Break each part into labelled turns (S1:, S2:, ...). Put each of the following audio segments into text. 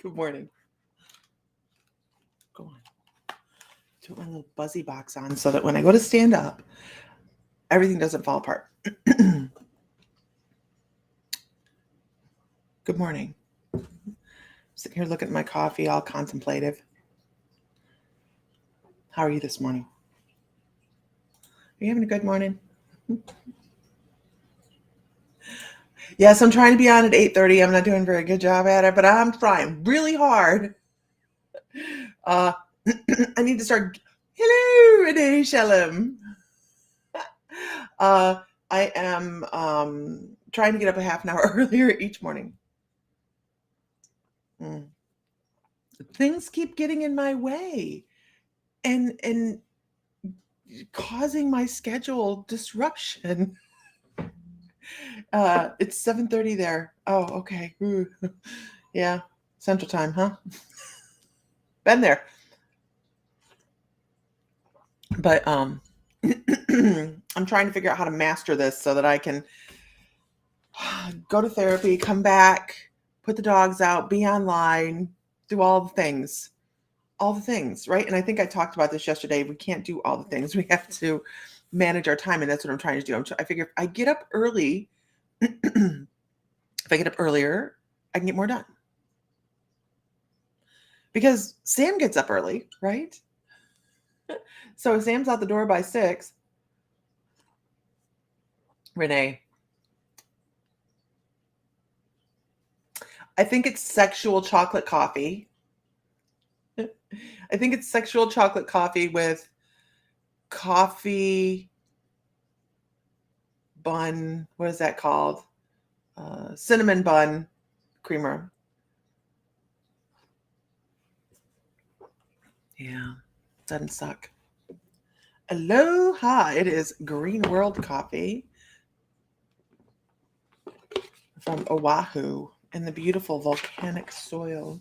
S1: Good morning. Go on. Put my little buzzy box on so that when I go to stand up, everything doesn't fall apart. Good morning. Sitting here looking at my coffee, all contemplative. How are you this morning? Are you having a good morning? Yes, I'm trying to be on at 8:30. I'm not doing a very good job at it, but I'm trying really hard. I need to start. Hello, Renee Shalom. I am trying to get up a half an hour earlier each morning. Things keep getting in my way and causing my schedule disruption. It's 7:30 there. Oh, okay. Ooh. Yeah, Central Time, huh? Been there. But I'm trying to figure out how to master this so that I can go to therapy, come back, put the dogs out, be online, do all the things. All the things, right? And I think I talked about this yesterday. We can't do all the things. We have to manage our time, and that's what I'm trying to do. I figure if I get up early, if I get up earlier, I can get more done. Because Sam gets up early, right? So if Sam's out the door by 6, Renee, I think it's sexual chocolate coffee. I think it's sexual chocolate coffee with coffee bun. What is that called? Cinnamon bun creamer. Yeah, doesn't suck. Aloha! It is Green World Coffee from Oahu and the beautiful volcanic soil.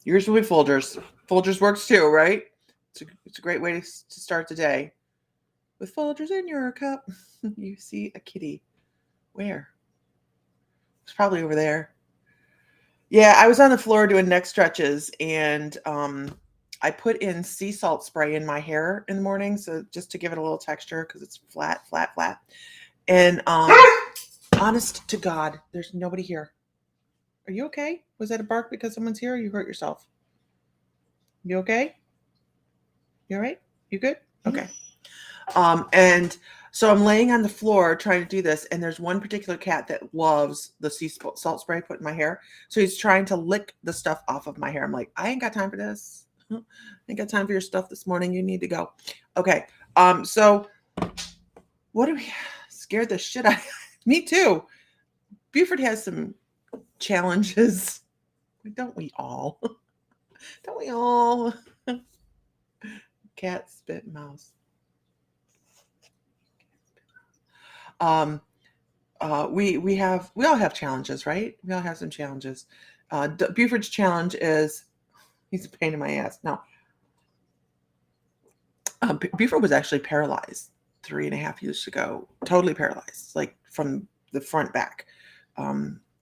S1: Yours will be Folgers. Folgers works too, right? It's a great way to start the day. With Folgers in your cup, you see a kitty. Where? It's probably over there. Yeah, I was on the floor doing neck stretches, and I put in sea salt spray in my hair in the morning, so just to give it a little texture because it's flat. And honest to God, there's nobody here. Are you okay? Was that a bark because someone's here or you hurt yourself? You okay? You all right? You good? Okay. And so I'm laying on the floor trying to do this, and there's one particular cat that loves the sea salt spray put in my hair. So he's trying to lick the stuff off of my hair. I'm like, I ain't got time for this. I ain't got time for your stuff this morning. You need to go. Okay. So what do we scared the shit out of me too. Buford has some challenges. Don't we all? Don't we all? Cat, spit, mouse. We all have challenges, right? We all have some challenges. Buford's challenge is he's a pain in my ass. No, Buford was actually paralyzed 3.5 years ago, totally paralyzed, like from the front back.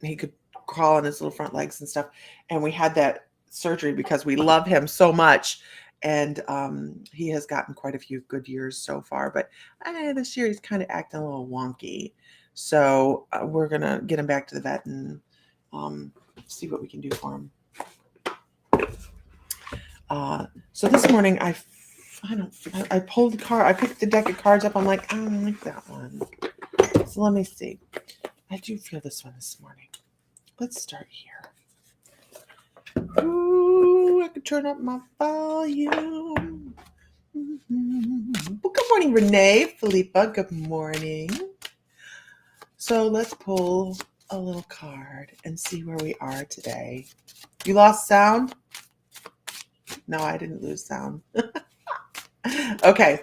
S1: He could crawl on his little front legs and stuff, and we had that surgery because we love him so much. And he has gotten quite a few good years so far, but this year he's kind of acting a little wonky. So we're going to get him back to the vet and see what we can do for him. So this morning I pulled the card. I picked the deck of cards up. I'm like, I don't like that one. So let me see. I do feel this one this morning. Let's start here. Ooh, I could turn up my volume. Well, good morning, Renee, Philippa. Good morning. So let's pull a little card and see where we are today. You lost sound? No, I didn't lose sound. Okay.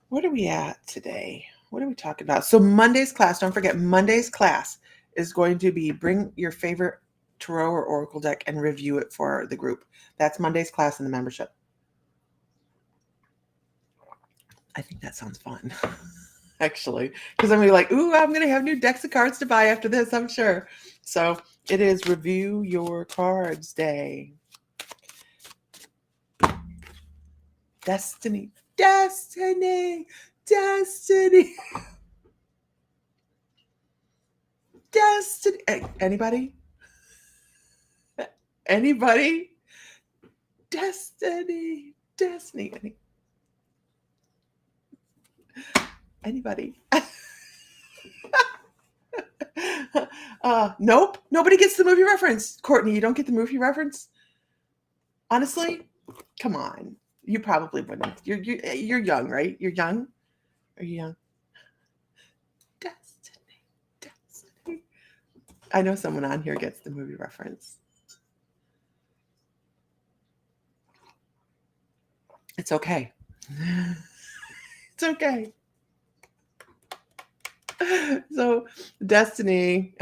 S1: What are we at today? What are we talking about? So Monday's class, don't forget, Monday's class is going to be bring your favorite tarot or oracle deck and review it for the group. That's Monday's class in the membership. I think that sounds fun. actually, because I'm gonna be like, ooh, I'm gonna have new decks of cards to buy after this, I'm sure. So it is Review Your Cards Day. Destiny, destiny, destiny, destiny. Anybody? Anybody? Destiny, destiny. Anybody? Nope. Nobody gets the movie reference. Courtney, you don't get the movie reference? Honestly? Come on. You probably wouldn't. You're young, right? You're young? Are you young? Destiny. Destiny. I know someone on here gets the movie reference. It's okay. It's okay. So, Destiny.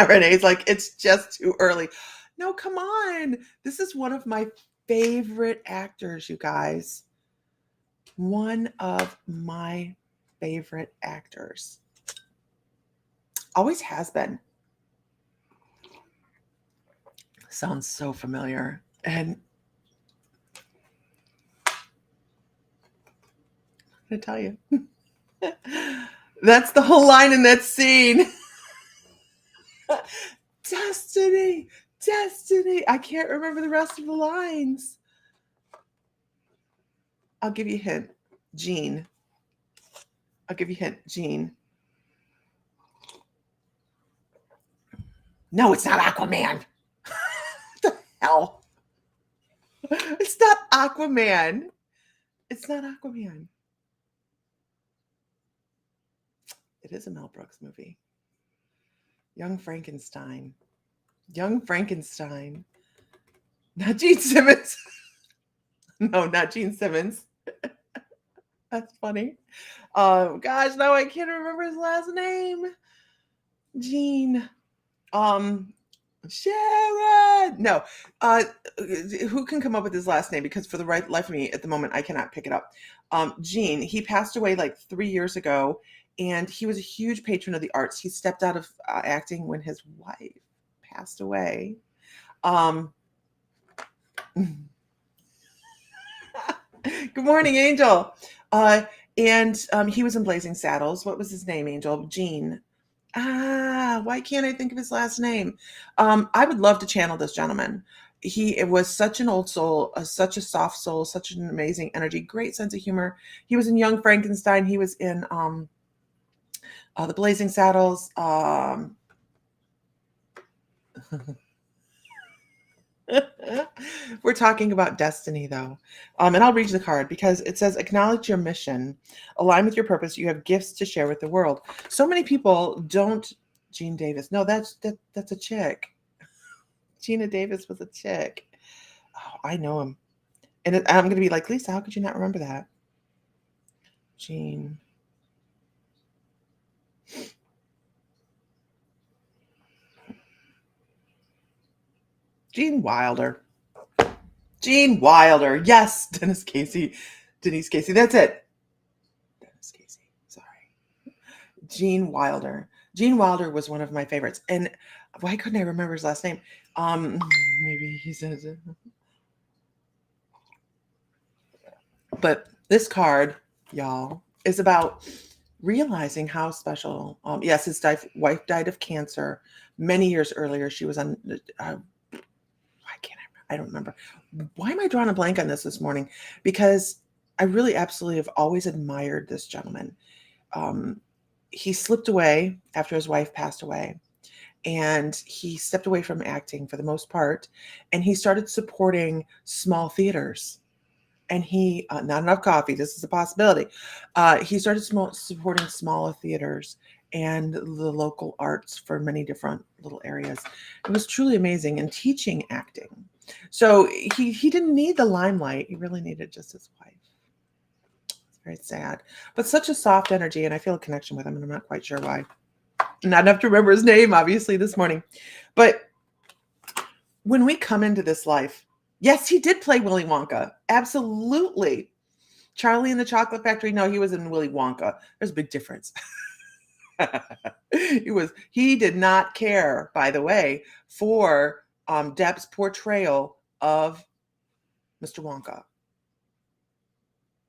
S1: Renee's like, it's just too early. No, come on. This is one of my favorite actors, you guys. One of my favorite actors. Always has been. Sounds so familiar. And I'm going to tell you. That's the whole line in that scene. Destiny, destiny. I can't remember the rest of the lines. I'll give you a hint. Jean. I'll give you a hint. Jean. No, it's not Aquaman. What the hell? It's not Aquaman. It's not Aquaman. It is a Mel Brooks movie. Young Frankenstein. Young Frankenstein. Not Gene Simmons. No, not Gene Simmons. That's funny. Gosh, no, I can't remember his last name. Gene. Sharon. No. Who can come up with his last name? Because for the right life of me, at the moment, I cannot pick it up. Gene. He passed away like 3 years ago, and he was a huge patron of the arts. He stepped out of acting when his wife passed away. Good morning, Angel. And he was in Blazing Saddles. What was his name, Angel? Gene. Why can't I think of his last name? I would love to channel this gentleman. It was such an old soul, such a soft soul, such an amazing energy, great sense of humor. He was in Young Frankenstein. He was in the Blazing Saddles. We're talking about destiny, though. And I'll read you the card because it says, acknowledge your mission, align with your purpose. You have gifts to share with the world. So many people don't. Gene Davis. No, that's a chick. Gina Davis was a chick. Oh, I know him. And I'm going to be like, Lisa, how could you not remember that? Gene. Gene Wilder. Gene Wilder. Yes, Denise Casey. That's it. Denise Casey. Sorry. Gene Wilder. Gene Wilder was one of my favorites. And why couldn't I remember his last name? Maybe he says it. But this card, y'all, is about realizing how special. Yes, his wife died of cancer many years earlier. She was on. I don't remember. Why am I drawing a blank on this morning? Because I really absolutely have always admired this gentleman. He slipped away after his wife passed away, and he stepped away from acting for the most part, and he started supporting small theaters. And he, not enough coffee, this is a possibility. He started supporting smaller theaters and the local arts for many different little areas. It was truly amazing, and teaching acting. So he didn't need the limelight. He really needed just his wife. It's very sad, but such a soft energy, and I feel a connection with him, and I'm not quite sure why. Not enough to remember his name, obviously, this morning. But when we come into this life, yes, he did play Willy Wonka. Absolutely. Charlie and the Chocolate Factory. No, he was in Willy Wonka. There's a big difference. He did not care, by the way, for Depp's portrayal of Mr. Wonka.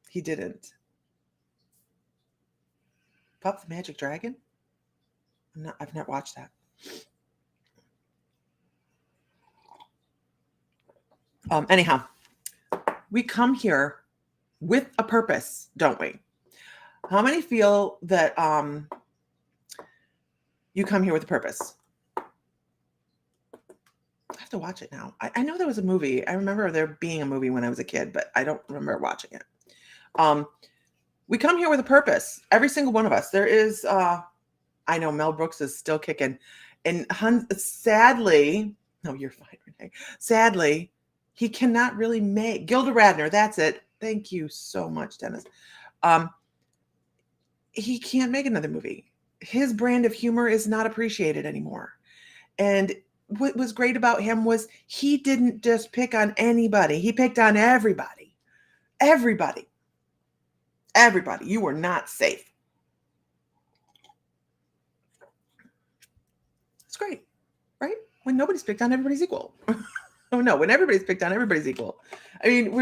S1: He didn't. Puff the Magic Dragon? I've not watched that. Anyhow, we come here with a purpose, don't we? How many feel that you come here with a purpose? I have to watch it now. I know there was a movie. I remember there being a movie when I was a kid, but I don't remember watching it. We come here with a purpose. Every single one of us. There is, I know Mel Brooks is still kicking. And sadly, no, you're fine, Renee. Sadly, he cannot really make, Gilda Radner, that's it. Thank you so much, Dennis. He can't make another movie. His brand of humor is not appreciated anymore. And what was great about him was he didn't just pick on anybody. He picked on everybody. Everybody. Everybody. You were not safe. It's great, right? When nobody's picked on, everybody's equal. Oh no, when everybody's picked on, everybody's equal. I mean,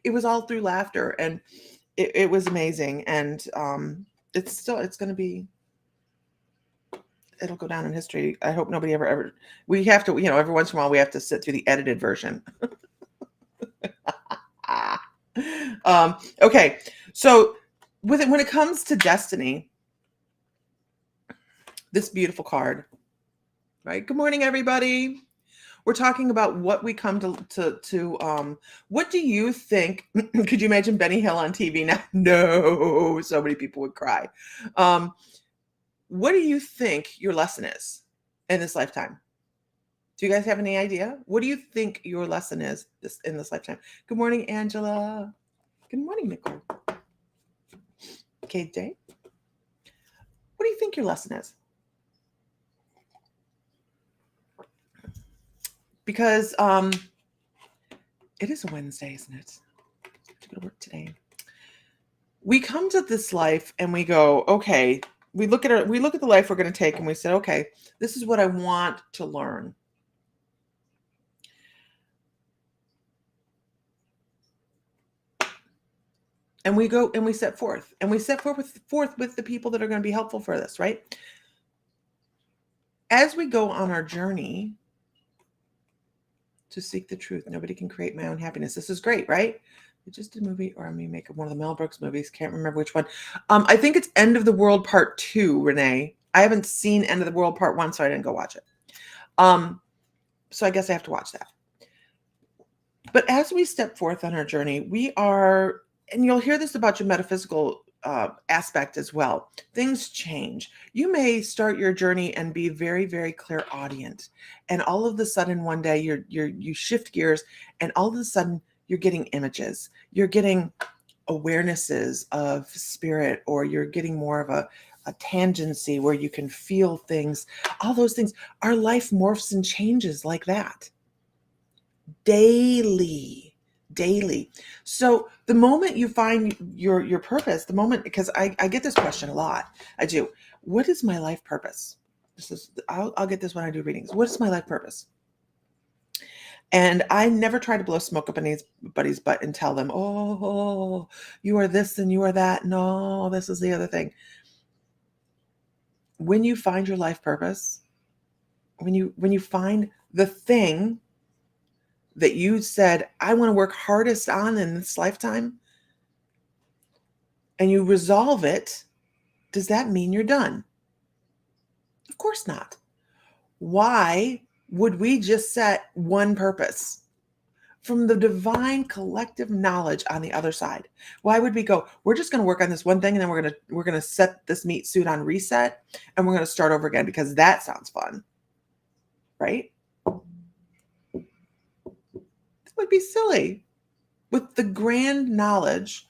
S1: it was all through laughter, and it was amazing. And it's going to be, it'll go down in history. I hope nobody ever, we have to, every once in a while we have to sit through the edited version. Okay. So when it comes to destiny, this beautiful card, right? Good morning, everybody. We're talking about what we come to what do you think? Could you imagine Benny Hill on TV now? No, so many people would cry. What do you think your lesson is in this lifetime? Do you guys have any idea? What do you think your lesson is in this lifetime? Good morning, Angela. Good morning, Nicole. Okay, Dave. What do you think your lesson is? Because it is a Wednesday, isn't it? I have to go to work today. We come to this life and we go, okay, we look at the life we're going to take and we say, okay, this is what I want to learn. And we go and we set forth. And we set forth with the people that are going to be helpful for this, right? As we go on our journey to seek the truth, nobody can create my own happiness. This is great, right? We just did a movie, or I may make one of the Mel Brooks movies. Can't remember which one. I think it's End of the World Part 2, Renee. I haven't seen End of the World Part 1, so I didn't go watch it. So I guess I have to watch that. But as we step forth on our journey, we are, and you'll hear this about your metaphysical aspect as well. Things change. You may start your journey and be very, very clairaudient, and all of a sudden one day you shift gears, and all of a sudden you're getting images. You're getting awarenesses of spirit, or you're getting more of a tangency where you can feel things. All those things. Our life morphs and changes like that daily. So the moment you find your purpose, the moment, because I get this question a lot. I do. What is my life purpose? I'll get this when I do readings. What is my life purpose? And I never try to blow smoke up anybody's butt and tell them, oh, you are this and you are that. No, this is the other thing. When you find your life purpose, when you find the thing that you said, I want to work hardest on in this lifetime, and you resolve it, does that mean you're done? Of course not. Why would we just set one purpose from the divine collective knowledge on the other side? Why would we go, we're just going to work on this one thing, and then we're going to set this meat suit on reset, and we're going to start over again because that sounds fun, right? Would be silly. With the grand knowledge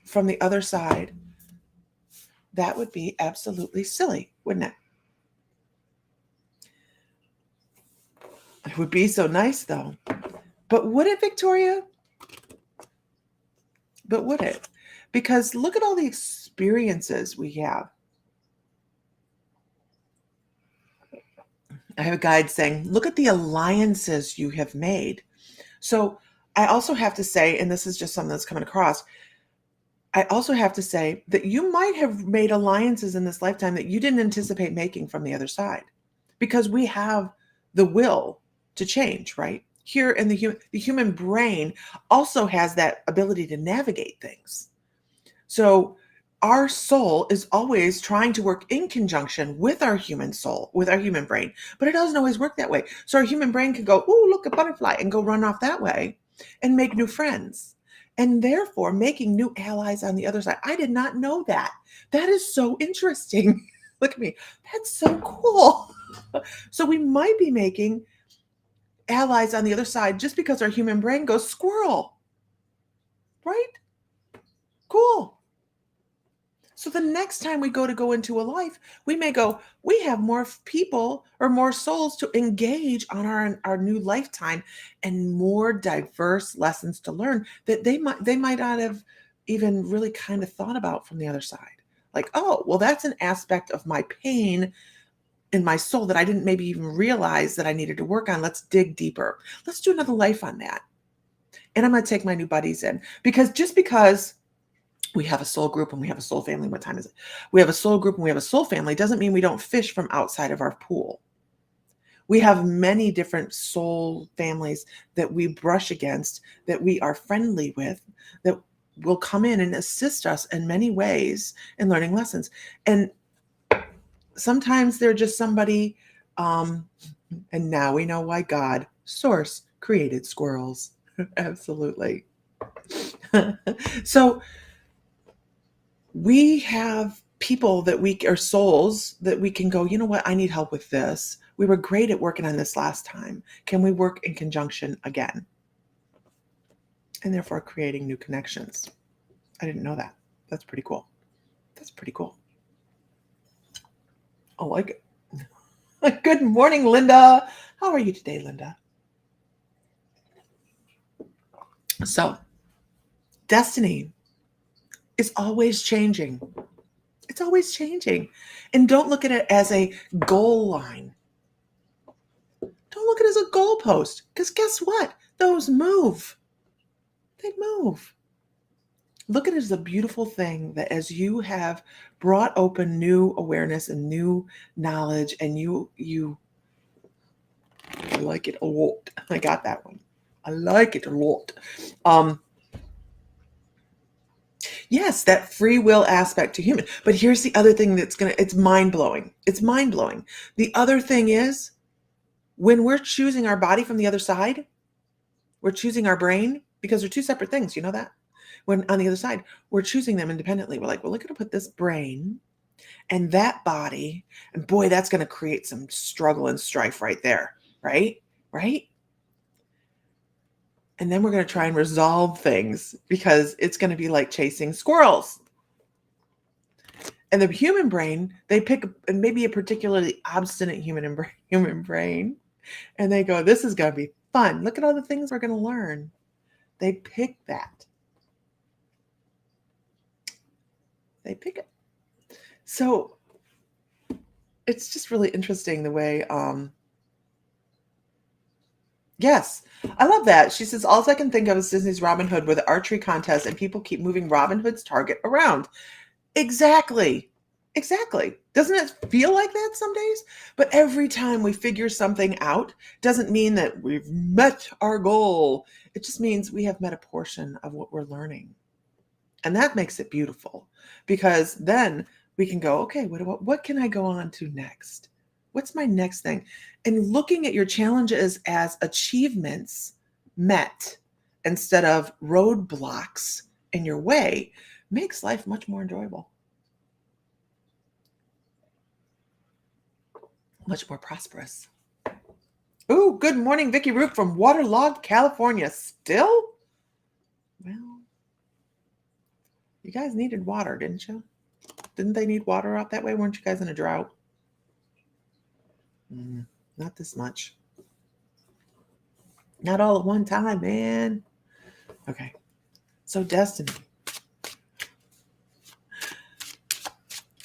S1: from the other side, that would be absolutely silly, wouldn't it? It would be so nice, though. But would it, Victoria? But would it? Because look at all the experiences we have. I have a guide saying, look at the alliances you have made. So I also have to say, and this is just something that's coming across, I also have to say that you might have made alliances in this lifetime that you didn't anticipate making from the other side, because we have the will to change, right? Here in the human brain also has that ability to navigate things. So our soul is always trying to work in conjunction with our human soul, with our human brain, but it doesn't always work that way. So our human brain can go, "Ooh, look, a butterfly," and go run off that way and make new friends, and therefore making new allies on the other side. I did not know that. That is so interesting. Look at me. That's so cool. So we might be making allies on the other side just because our human brain goes squirrel, right? Cool. So the next time we go into a life, we may go, we have more people or more souls to engage on our new lifetime, and more diverse lessons to learn that they might not have even really kind of thought about from the other side. Like, oh, well, that's an aspect of my pain in my soul that I didn't maybe even realize that I needed to work on. Let's dig deeper. Let's do another life on that. And I'm going to take my new buddies in, because just because we have a soul group and we have a soul family. What time is it? We have a soul group and we have a soul family doesn't mean we don't fish from outside of our pool. We have many different soul families that we brush against, that we are friendly with, that will come in and assist us in many ways in learning lessons. And sometimes they're just somebody, and now we know why God, source, created squirrels. Absolutely. So we have people that we are souls that we can go, you know what, I need help with this. We were great at working on this last time. Can we work in conjunction again? And therefore creating new connections. I didn't know that. That's pretty cool. That's pretty cool. I like it. Good morning, Linda. How are you today, Linda? So, destiny is always changing. It's always changing. And don't look at it as a goal line. Don't look at it as a goalpost, because guess what? Those move. They move. Look at it as a beautiful thing that as you have brought open new awareness and new knowledge, and I like it a lot. I got that one. I like it a lot. Yes, that free will aspect to human. But here's the other thing it's mind-blowing. It's mind-blowing. The other thing is, when we're choosing our body from the other side, we're choosing our brain, because they're two separate things. You know that? When on the other side, we're choosing them independently. We're like, well, look at put this brain and that body. And boy, that's going to create some struggle and strife right there. Right? Right? And then we're going to try and resolve things, because it's going to be like chasing squirrels. And the human brain, they pick maybe a particularly obstinate human brain, and they go, this is going to be fun. Look at all the things we're going to learn. They pick that. They pick it. So it's just really interesting the way, yes, I love that. She says, all I can think of is Disney's Robin Hood with the archery contest, and people keep moving Robin Hood's target around. Exactly. Exactly. Doesn't it feel like that some days? But every time we figure something out doesn't mean that we've met our goal. It just means we have met a portion of what we're learning. And that makes it beautiful, because then we can go, okay, what can I go on to next? What's my next thing? And looking at your challenges as achievements met instead of roadblocks in your way makes life much more enjoyable, much more prosperous. Ooh, good morning, Vicki Root from waterlogged California. Still? Well, you guys needed water, didn't you? Didn't they need water out that way? Weren't you guys in a drought? Not this much. Not all at one time, man. Okay. So destiny.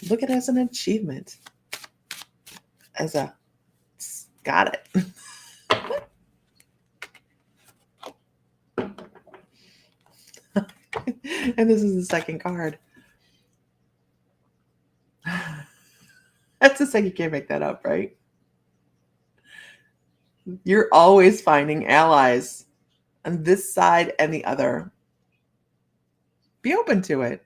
S1: Look at it as an achievement. As a, got it. And this is the second card. That's just like, you can't make that up, right? You're always finding allies on this side and the other. Be open to it.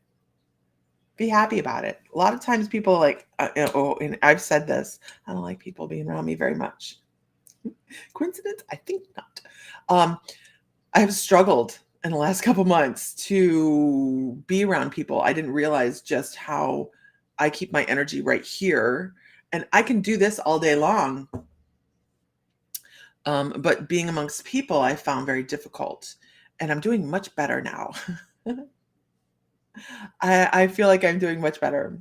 S1: Be happy about it. A lot of times people are like, and I've said this, I don't like people being around me very much. Coincidence? I think not. I have struggled in the last couple months to be around people. I didn't realize just how I keep my energy right here, and I can do this all day long. But being amongst people, I found very difficult, and I'm doing much better now. I feel like I'm doing much better.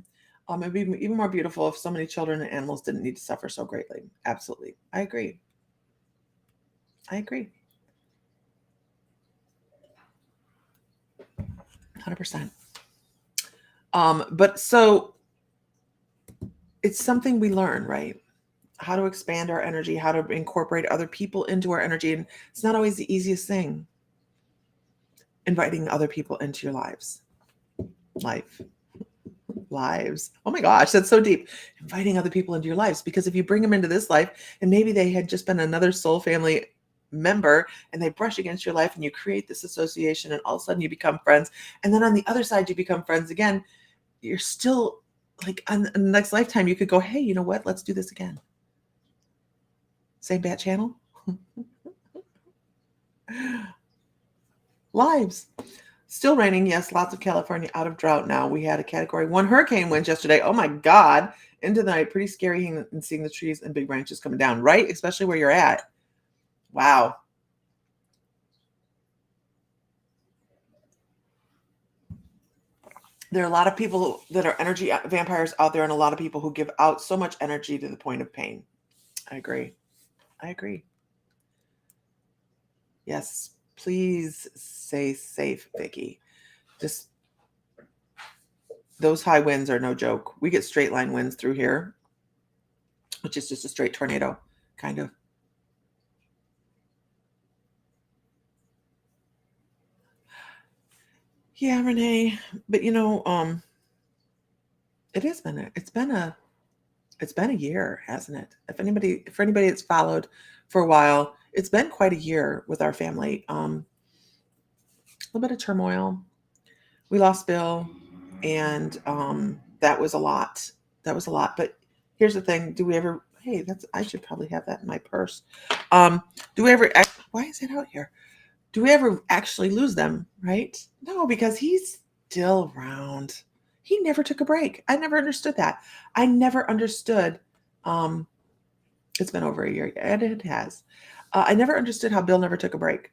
S1: It'd be even more beautiful if so many children and animals didn't need to suffer so greatly. Absolutely. I agree. 100%. But so it's something we learn, right? How to expand our energy, how to incorporate other people into our energy. And it's not always the easiest thing. Inviting other people into your lives. Lives. Oh my gosh, that's so deep. Inviting other people into your lives, because if you bring them into this life and maybe they had just been another soul family member and they brush against your life and you create this association and all of a sudden you become friends, and then on the other side you become friends again, you're still like, on the next lifetime you could go, hey, you know what, let's do this again. Same bat channel. Lives. Still raining. Yes, lots of California out of drought now. We had a Category 1 hurricane wind yesterday. Oh my God. Into the night. Pretty scary and seeing the trees and big branches coming down, right? Especially where you're at. Wow. There are a lot of people that are energy vampires out there, and a lot of people who give out so much energy to the point of pain. I agree. Yes. Please stay safe, Vicki. Just, those high winds are no joke. We get straight line winds through here, which is just a straight tornado, kind of. Yeah, Renee. But it's been a year, hasn't it? For anybody that's followed for a while, it's been quite a year with our family. A little bit of turmoil. We lost Bill, and that was a lot. But here's the thing: do we ever? Hey, I should probably have that in my purse. Do we ever? Why is it out here? Do we ever actually lose them? Right? No, because he's still around. He never took a break. I never understood that. I never understood. It's been over a year, and it has. I never understood how Bill never took a break.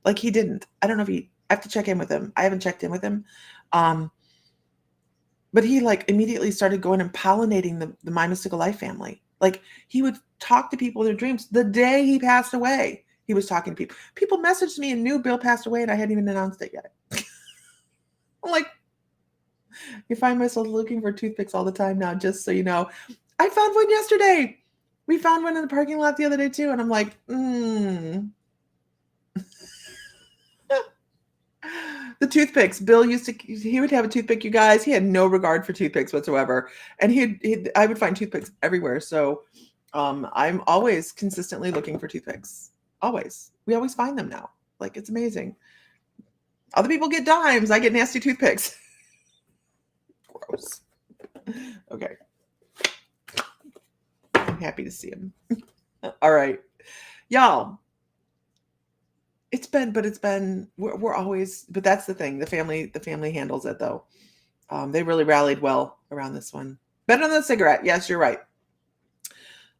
S1: Like, he didn't. I don't know if I have to check in with him. I haven't checked in with him. But he like immediately started going and pollinating the My Mystical Life family. Like, he would talk to people in their dreams. The day he passed away, he was talking to people. People messaged me and knew Bill passed away, and I hadn't even announced it yet. I'm like, I find myself looking for toothpicks all the time now, just so you know. I found one yesterday. We found one in the parking lot the other day too, and I'm like, The toothpicks. Bill he would have a toothpick, you guys. He had no regard for toothpicks whatsoever. And I would find toothpicks everywhere. So I'm always consistently looking for toothpicks. Always. We always find them now. Like, it's amazing. Other people get dimes. I get nasty toothpicks. Gross. Okay. I'm happy to see him. All right. Y'all. We're always, but that's the thing. The family handles it though. They really rallied well around this one. Better than the cigarette. Yes, you're right.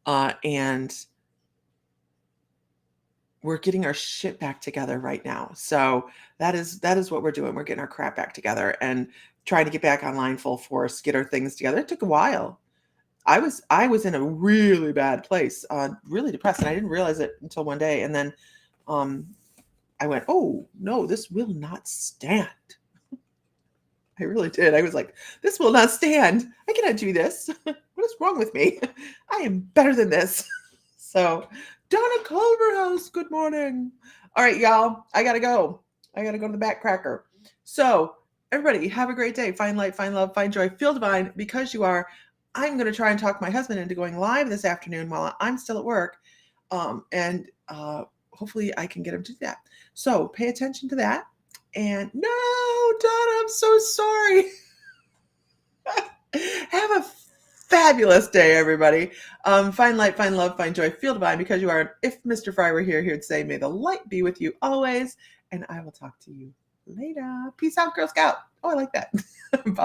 S1: And we're getting our shit back together right now. So that is what we're doing. We're getting our crap back together and trying to get back online full force, get our things together. It took a while. I was in a really bad place, really depressed, and I didn't realize it until one day. And then I went, oh no, this will not stand. I really did. I was like, this will not stand. I cannot do this. What is wrong with me? I am better than this. So, Donna Culverhouse, good morning. All right, y'all. I got to go. I got to go to the Backcracker. So, everybody, have a great day. Find light, find love, find joy. Feel divine because you are. I'm going to try and talk my husband into going live this afternoon while I'm still at work. And hopefully I can get him to do that. So, pay attention to that. And no, Donna, I'm so sorry. Have a fabulous day, everybody. Find light, find love, find joy, feel divine because you are. If Mr. Fry were here, he would say, may the light be with you always. And I will talk to you later. Peace out, Girl Scout. Oh, I like that. Bye.